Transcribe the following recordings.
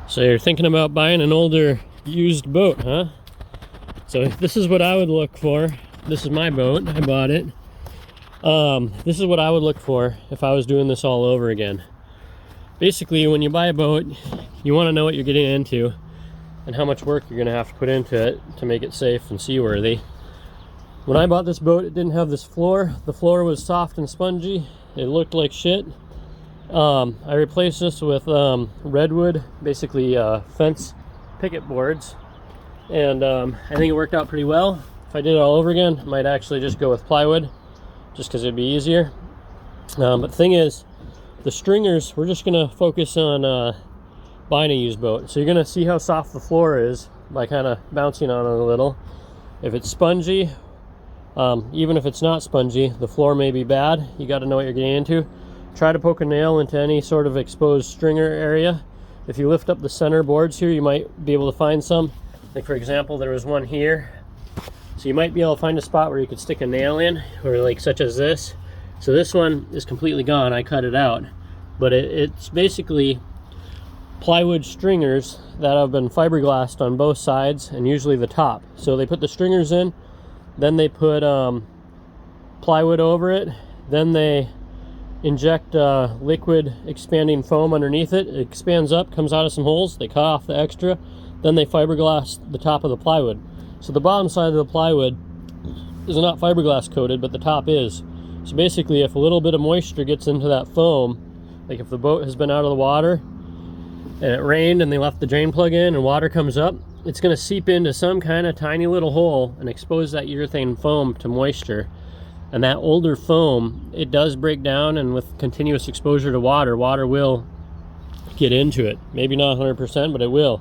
So you're thinking about buying an older used boat, huh? So this is what I would look for. This is my boat, I bought it. This is what I would look for if I was doing this all over again. Basically, when you buy a boat, you want to know what you're getting into and how much work you're going to have to put into it to make it safe and seaworthy. When I bought this boat, it didn't have this floor. The floor was soft and spongy. It looked like shit. I replaced this with redwood, basically fence picket boards, and I think it worked out pretty well. If I did it all over again, I might actually just go with plywood, just because it'd be easier. But the thing is, the stringers, we're just going to focus on buying a used boat. So you're going to see how soft the floor is by kind of bouncing on it a little. If it's spongy, even if it's not spongy, the floor may be bad. You got to know what you're getting into. Try to poke a nail into any sort of exposed stringer area. If you lift up the center boards here, you might be able to find some. Like for example, there was one here. So you might be able to find a spot where you could stick a nail in, or like such as this. So this one is completely gone. I cut it out. But it's basically plywood stringers that have been fiberglassed on both sides and usually the top. So they put the stringers in, then they put plywood over it, then they inject liquid expanding foam underneath it. It expands up, comes out of some holes, they cut off the extra, then they fiberglass the top of the plywood. So the bottom side of the plywood is not fiberglass coated, but the top is. So basically, if a little bit of moisture gets into that foam, like if the boat has been out of the water and it rained and they left the drain plug in and water comes up, it's going to seep into some kind of tiny little hole and expose that urethane foam to moisture. And that older foam, it does break down, and with continuous exposure to water, water will get into it. Maybe not 100%, but it will.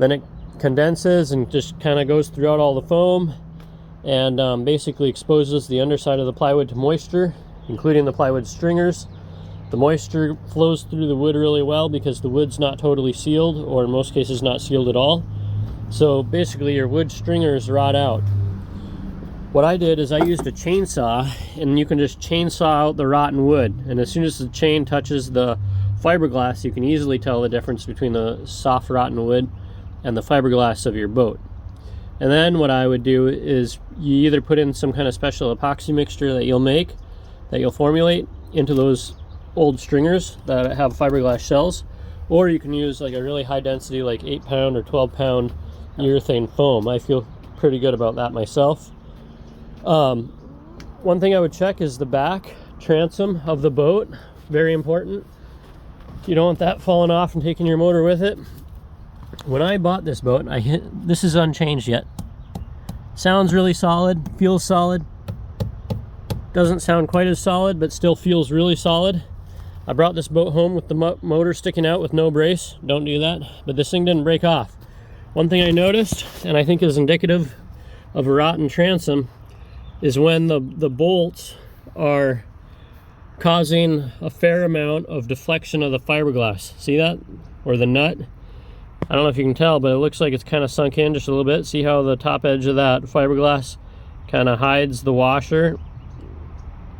Then it condenses and just kind of goes throughout all the foam and basically exposes the underside of the plywood to moisture, including the plywood stringers. The moisture flows through the wood really well because the wood's not totally sealed, or in most cases not sealed at all. So basically your wood stringers rot out. What I did is I used a chainsaw, and you can just chainsaw out the rotten wood, and as soon as the chain touches the fiberglass, you can easily tell the difference between the soft rotten wood and the fiberglass of your boat. And then what I would do is you either put in some kind of special epoxy mixture that you'll formulate into those old stringers that have fiberglass shells, or you can use like a really high density, like 8-pound or 12-pound urethane foam. I feel pretty good about that myself. One thing I would check is the back transom of the boat. Very important. You don't want that falling off and taking your motor with it. When I bought this boat, this is unchanged yet. Sounds really solid, feels solid. Doesn't sound quite as solid, but still feels really solid. I brought this boat home with the motor sticking out with no brace. Don't do that. But this thing didn't break off. One thing I noticed, and I think is indicative of a rotten transom, is when the bolts are causing a fair amount of deflection of the fiberglass. See that? Or the nut? I don't know if you can tell, but it looks like it's kind of sunk in just a little bit. See how the top edge of that fiberglass kind of hides the washer,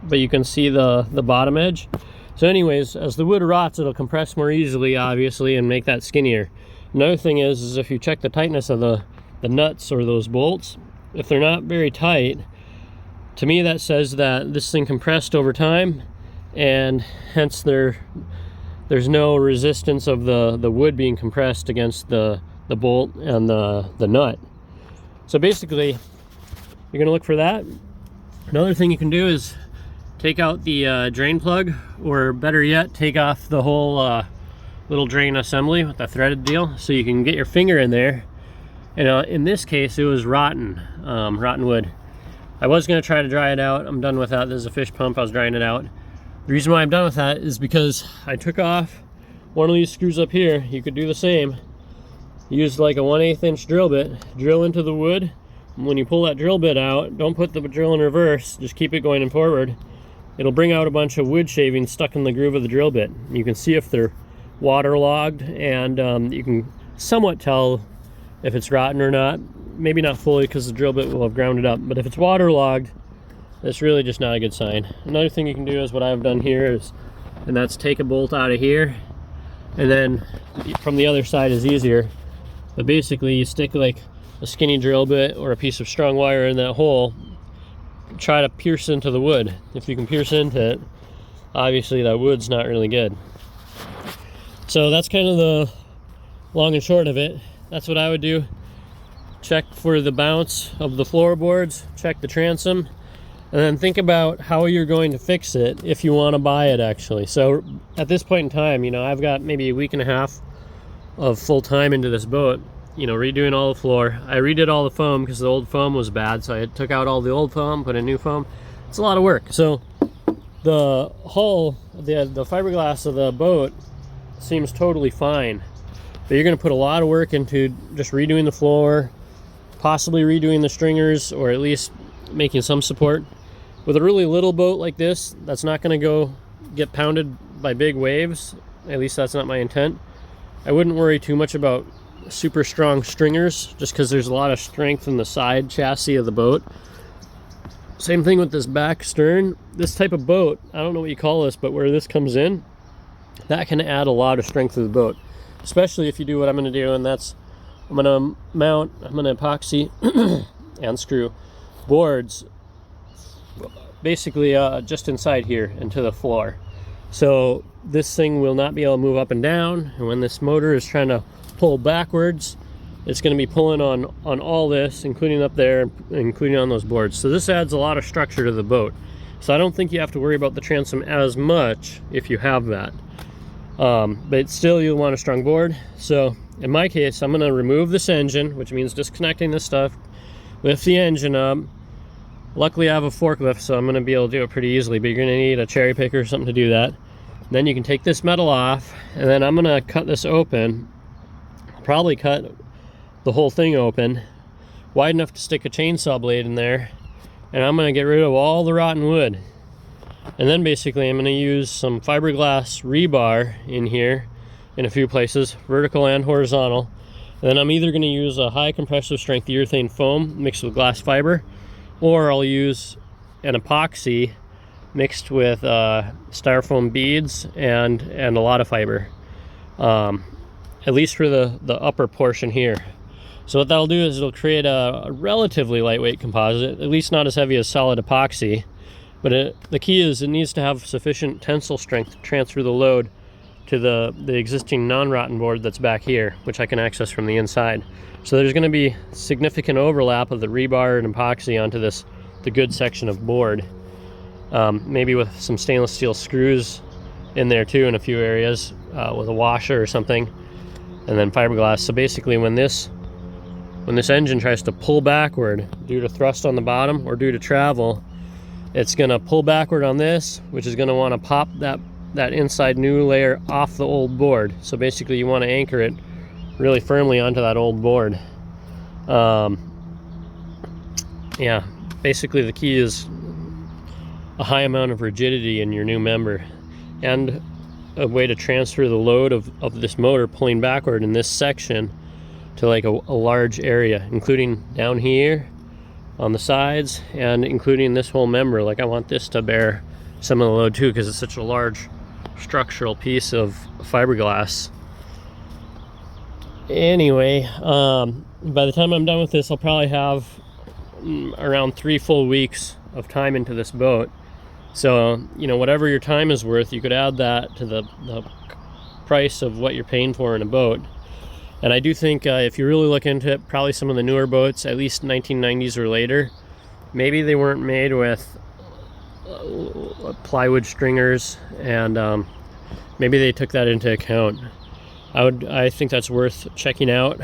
but you can see the bottom edge. So anyways, as the wood rots, it'll compress more easily, obviously, and make that skinnier. Another thing is if you check the tightness of the nuts or those bolts, if they're not very tight, to me that says that this thing compressed over time, and hence there's no resistance of the wood being compressed against the bolt and the nut. So basically, you're gonna look for that. Another thing you can do is take out the drain plug, or better yet, take off the whole little drain assembly with the threaded deal, so you can get your finger in there. And in this case, it was rotten wood. I was going to try to dry it out. I'm done with that. This is a fish pump. I was drying it out. The reason why I'm done with that is because I took off one of these screws up here. You could do the same. Use like a 1/8 inch drill bit, drill into the wood. And when you pull that drill bit out, don't put the drill in reverse, just keep it going and forward. It'll bring out a bunch of wood shavings stuck in the groove of the drill bit. You can see if they're waterlogged, and you can somewhat tell if it's rotten or not. Maybe not fully because the drill bit will have ground it up, but if it's waterlogged, that's really just not a good sign. Another thing you can do is what I've done here is, and that's take a bolt out of here and then from the other side is easier. But basically you stick like a skinny drill bit or a piece of strong wire in that hole, try to pierce into the wood. If you can pierce into it, obviously that wood's not really good. So that's kind of the long and short of it. That's what I would do. Check for the bounce of the floorboards, check the transom, and then think about how you're going to fix it if you want to buy it actually. So at this point in time, you know, I've got maybe a week and a half of full time into this boat, you know, redoing all the floor. I redid all the foam because the old foam was bad, so I took out all the old foam, put in new foam. It's a lot of work. So the hull, the fiberglass of the boat seems totally fine, but you're going to put a lot of work into just redoing the floor, possibly redoing the stringers, or at least making some support. With a really little boat like this, that's not going to go get pounded by big waves. At least that's not my intent. I wouldn't worry too much about super strong stringers, just because there's a lot of strength in the side chassis of the boat. Same thing with this back stern. This type of boat, I don't know what you call this, but where this comes in, that can add a lot of strength to the boat, especially if you do what I'm going to do, and that's I'm going to epoxy and screw boards basically just inside here into the floor. So this thing will not be able to move up and down, and when this motor is trying to pull backwards, it's going to be pulling on all this, including up there, including on those boards. So this adds a lot of structure to the boat. So I don't think you have to worry about the transom as much if you have that. But still you'll want a strong board. So in my case, I'm going to remove this engine, which means disconnecting this stuff, lift the engine up. Luckily I have a forklift, so I'm going to be able to do it pretty easily, but you're going to need a cherry picker or something to do that. And then you can take this metal off, and then I'm going to cut this open. I'll probably cut the whole thing open, wide enough to stick a chainsaw blade in there, and I'm going to get rid of all the rotten wood. And then basically I'm going to use some fiberglass rebar in here in a few places, vertical and horizontal. And then I'm either going to use a high compressive strength urethane foam mixed with glass fiber, or I'll use an epoxy mixed with styrofoam beads and a lot of fiber, at least for the upper portion here. So what that'll do is it'll create a relatively lightweight composite, at least not as heavy as solid epoxy. But the key is it needs to have sufficient tensile strength to transfer the load to the existing non-rotten board that's back here, which I can access from the inside. So there's going to be significant overlap of the rebar and epoxy onto the good section of board. Maybe with some stainless steel screws in there too in a few areas, with a washer or something, and then fiberglass. So basically when this engine tries to pull backward due to thrust on the bottom or due to travel, it's going to pull backward on this, which is going to want to pop that inside new layer off the old board. So basically you want to anchor it really firmly onto that old board. Yeah, basically the key is a high amount of rigidity in your new member, and a way to transfer the load of this motor pulling backward in this section to like a large area, including down here on the sides and including this whole member. Like I want this to bear some of the load too, because it's such a large structural piece of fiberglass. Anyway, by the time I'm done with this, I'll probably have around 3 full weeks of time into this boat. So, you know, whatever your time is worth, you could add that to the price of what you're paying for in a boat. And I do think if you really look into it, probably some of the newer boats, at least 1990s or later, maybe they weren't made with plywood stringers, and maybe they took that into account. I think that's worth checking out.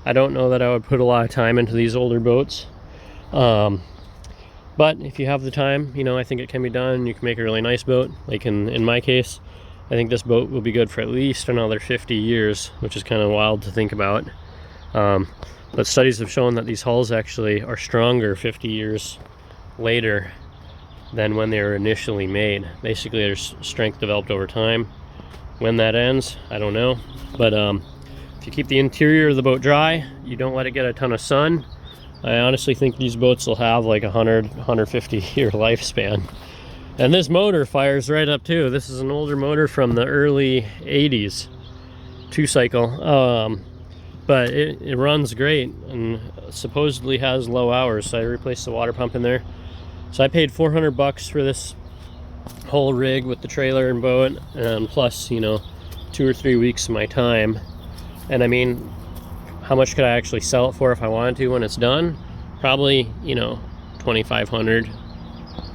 I don't know that I would put a lot of time into these older boats, but if you have the time, you know, I think it can be done. You can make a really nice boat. Like in my case, I think this boat will be good for at least another 50 years, which is kind of wild to think about. But studies have shown that these hulls actually are stronger 50 years later than when they were initially made. Basically, there's strength developed over time. When that ends, I don't know. But if you keep the interior of the boat dry, you don't let it get a ton of sun, I honestly think these boats will have like 150 year lifespan. And this motor fires right up too. This is an older motor from the early 80s. 2-cycle. But it runs great and supposedly has low hours, so I replaced the water pump in there. So I paid $400 for this whole rig with the trailer and boat, and plus, you know, 2 or 3 weeks of my time. And I mean, how much could I actually sell it for if I wanted to when it's done? Probably, you know, $2,500,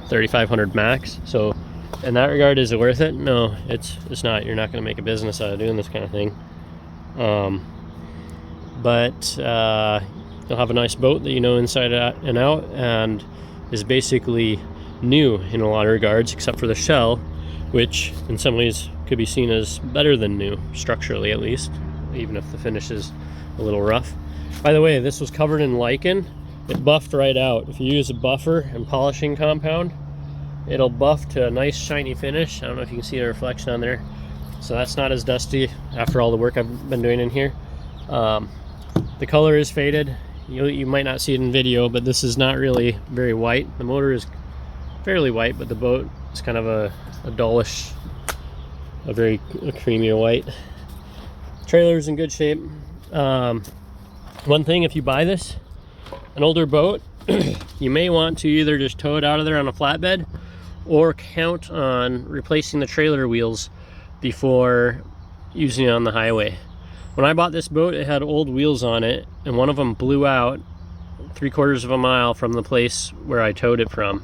$3,500 max. So in that regard, is it worth it? No, it's not. You're not going to make a business out of doing this kind of thing. But you'll have a nice boat that you know inside and out, and is basically new in a lot of regards, except for the shell, which in some ways could be seen as better than new, structurally at least, even if the finish is a little rough. By the way, this was covered in lichen. It buffed right out. If you use a buffer and polishing compound, it'll buff to a nice shiny finish. I don't know if you can see the reflection on there. So that's not as dusty after all the work I've been doing in here. The color is faded. You might not see it in video, but this is not really very white. The motor is fairly white, but the boat is kind of a dullish, a creamy white. Trailer's in good shape. One thing, if you buy this, an older boat, you may want to either just tow it out of there on a flatbed or count on replacing the trailer wheels before using it on the highway. When I bought this boat, it had old wheels on it, and one of them blew out 3/4 of a mile from the place where I towed it from.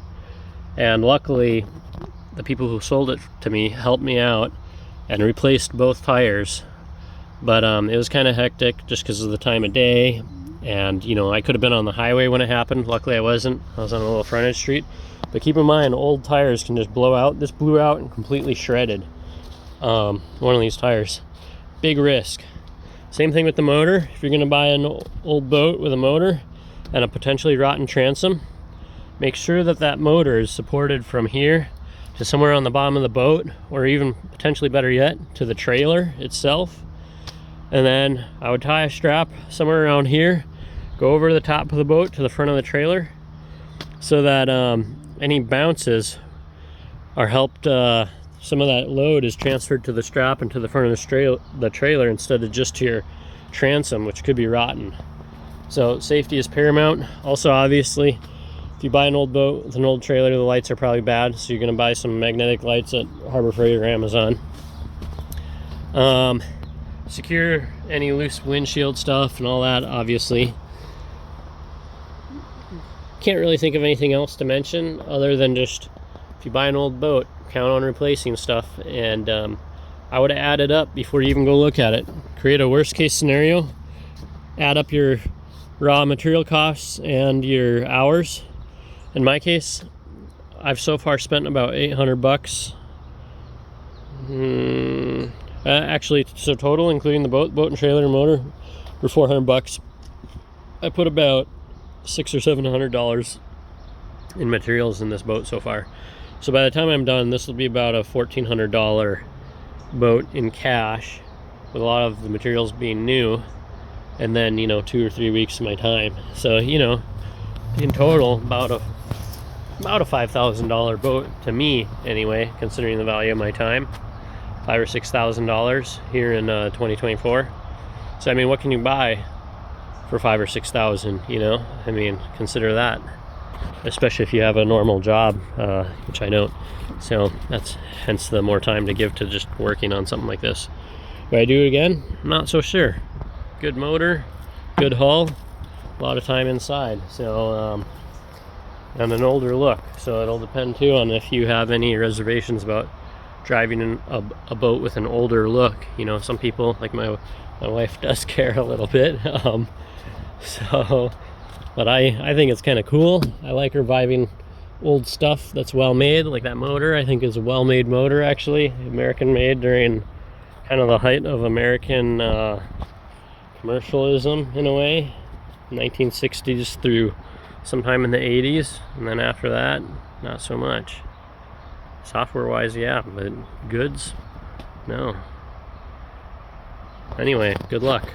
And luckily, the people who sold it to me helped me out and replaced both tires. But it was kind of hectic just because of the time of day. And, you know, I could have been on the highway when it happened. Luckily, I wasn't. I was on a little frontage street. But keep in mind, old tires can just blow out. This blew out and completely shredded one of these tires. Big risk. Same thing with the motor. If you're going to buy an old boat with a motor and a potentially rotten transom, make sure that that motor is supported from here to somewhere on the bottom of the boat, or even potentially better yet, to the trailer itself. And then I would tie a strap somewhere around here, go over the top of the boat to the front of the trailer, so that any bounces are helped, some of that load is transferred to the strap and to the front of the trailer instead of just to your transom, which could be rotten. So safety is paramount. Also, obviously, if you buy an old boat with an old trailer, the lights are probably bad, so you're going to buy some magnetic lights at Harbor Freight or Amazon. Secure any loose windshield stuff and all that, obviously. Can't really think of anything else to mention other than just, if you buy an old boat, count on replacing stuff. And I would add it up before you even go look at it. Create a worst case scenario, add up your raw material costs and your hours. In my case, I've so far spent about $800. Actually, so total, including the boat and trailer and motor, for $400. I put about $600 or $700 in materials in this boat so far. So by the time I'm done, this will be about a $1,400 boat in cash, with a lot of the materials being new, and then, you know, 2 or 3 weeks of my time. So, you know, in total, about a $5,000 boat to me, anyway, considering the value of my time. $5,000 or $6,000 here in 2024. So I mean, what can you buy for $5,000 or $6,000? You know, I mean, consider that, especially if you have a normal job, which I don't. So that's hence the more time to give to just working on something like this. Would I do it again? I'm not so sure. Good motor, good hull, a lot of time inside. So and an older look. So it'll depend too on if you have any reservations about driving a boat with an older look. You know, some people, like my wife, does care a little bit. But I think it's kind of cool. I like reviving old stuff that's well made, like that motor. I think is a well made motor, actually, American made during kind of the height of American commercialism in a way, 1960s through sometime in the 80s, and then after that, not so much. Software wise, yeah, but goods, no. Anyway, good luck.